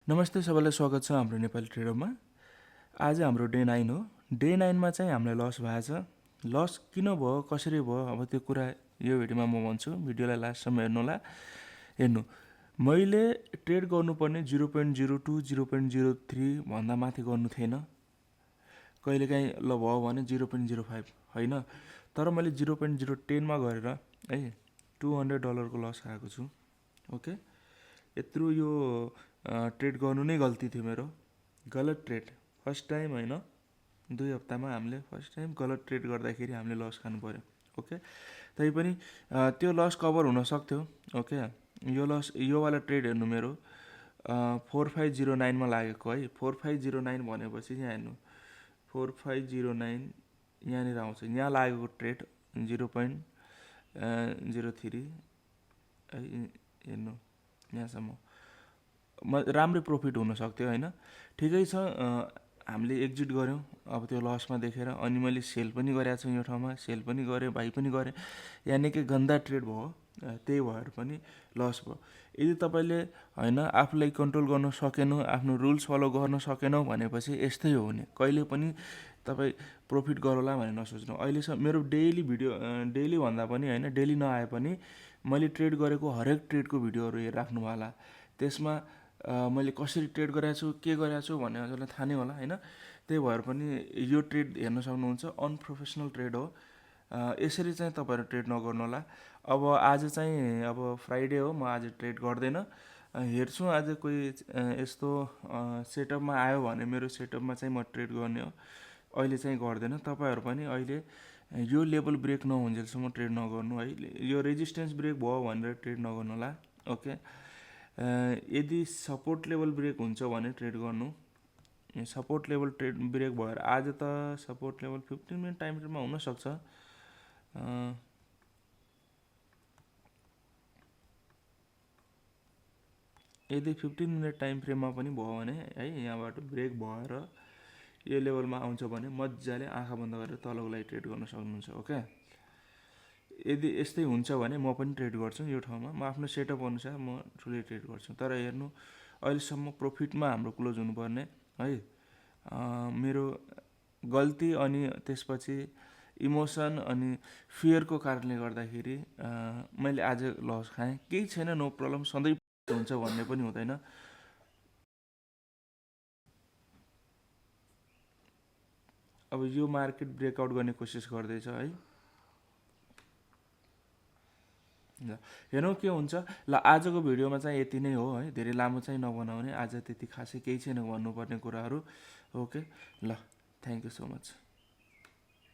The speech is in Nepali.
नमस्ते सबैलाई स्वागत छ हाम्रो नेपाली ट्रेडरमा। आज हाम्रो डे 9 हो। डे 9 मा चाहिँ हामीलाई लस भएको छ। लस किन भयो, कसरी भयो, अब त्यो कुरा यो भिडियोमा म भन्छु। भिडियोलाई लास्टसम्म हेर्नु होला। हेर्नु, मैले ट्रेड गर्नुपर्ने 0.02 0.03 भन्दा माथि गर्नु थिएन। कहिलेकाहीँ ल भयो भने 0.05 होइन, तर मैले 0.010 मा गरेर है $200 को लस खाएको छु। ओके, यत्रो यो ट्रेड गर्नु नै गल्ती थियो मेरो। गलत ट्रेड, फर्स्ट टाइम होइन, 2 हप्तामा हामीले फर्स्ट टाइम गलत ट्रेड गर्दाखेरि हामीले लस खानु पर्यो। ओके, तैपनि त्यो लस कभर हुन सक्थ्यो। ओके, यो लस योवाला ट्रेड हेर्नु मेरो 4509 मा लागेको है। 4509 भनेपछि यहाँ हेर्नु 4509 यहाँनिर आउँछ। यहाँ लागेको ट्रेड 0.03 है, हेर्नु यहाँसम्म राम्रै प्रफिट हुन सक्थ्यो होइन। ठिकै छ, हामीले एक्जिट गऱ्यौँ अब त्यो लसमा देखेर। अनि मैले सेल पनि गरेको छु यो ठाउँमा, सेल पनि गरेँ, बाई पनि गरेँ। यहाँ निकै गन्दा ट्रेड भयो, त्यही भएर पनि लस भयो। यदि तपाईँले होइन आफूलाई कन्ट्रोल गर्न सकेनौ, आफ्नो रुल्स फलो गर्न सकेनौ भनेपछि यस्तै हो हुने। कहिले पनि तपाईँ प्रफिट गरौँला भनेर नसोच्नु। अहिलेसम्म मेरो डेली भिडियो, डेली भन्दा पनि होइन, डेली नआए पनि मैले ट्रेड गरेको हरेक ट्रेडको भिडियोहरू हेरिराख्नु होला। त्यसमा मैले कसरी ट्रेड गरेको छु, के गरेको छु भन्ने हजुरलाई थाहा नै होला होइन। त्यही भएर पनि यो ट्रेड हेर्न सक्नुहुन्छ, अनप्रोफेसनल ट्रेड हो। यसरी चाहिँ तपाईँहरू ट्रेड नगर्नु होला। अब आज चाहिँ अब फ्राइडे हो, म आज ट्रेड गर्दैन। हेर्छु आज कोही यस्तो सेटअपमा आयो भने मेरो सेटअपमा चाहिँ म ट्रेड गर्ने हो। अहिले चाहिँ गर्दैन। तपाईँहरू पनि अहिले यो लेभल ब्रेक नहुन्जेलसम्म ट्रेड नगर्नु है। यो रेजिस्टेन्स ब्रेक भयो भनेर ट्रेड नगर्नु होला। ओके, यदि सपोर्ट लेभल ब्रेक हुन्छ भने ट्रेड गर्नु। सपोर्ट लेभल ट्रेड ब्रेक भएर आज त सपोर्ट लेभल 15 मिनट टाइम फ्रेममा हुनसक्छ। यदि 15 मिनट टाइम फ्रेममा पनि भयो भने है, यहाँबाट ब्रेक भएर यो लेभलमा आउँछ भने मजाले आँखा बन्द गरेर तलको लागि ट्रेड गर्न सक्नुहुन्छ। ओके, यदि यस्तै हुन्छ भने म पनि ट्रेड गर्छु यो ठाउँमा। म आफ्नो सेटअप अनुसार म ठुलै ट्रेड गर्छु। तर हेर्नु, अहिलेसम्म प्रफिटमा हाम्रो क्लोज हुनुपर्ने है। मेरो गल्ती अनि त्यसपछि इमोसन अनि फियरको कारणले गर्दाखेरि मैले आज लस खाएँ। केही छैन, नो प्रब्लम, सधैँ हुन्छ भन्ने पनि हुँदैन। अब यो मार्केट ब्रेकआउट गर्ने कोसिस गर्दैछ है। ल हेरौँ के हुन्छ। ल आजको भिडियोमा चाहिँ यति नै हो है, धेरै लामो चाहिँ नबनाउने। आज त्यति खासै केही छैन भन्नुपर्ने कुराहरू। ओके, ल थ्याङ्क यू सो मच।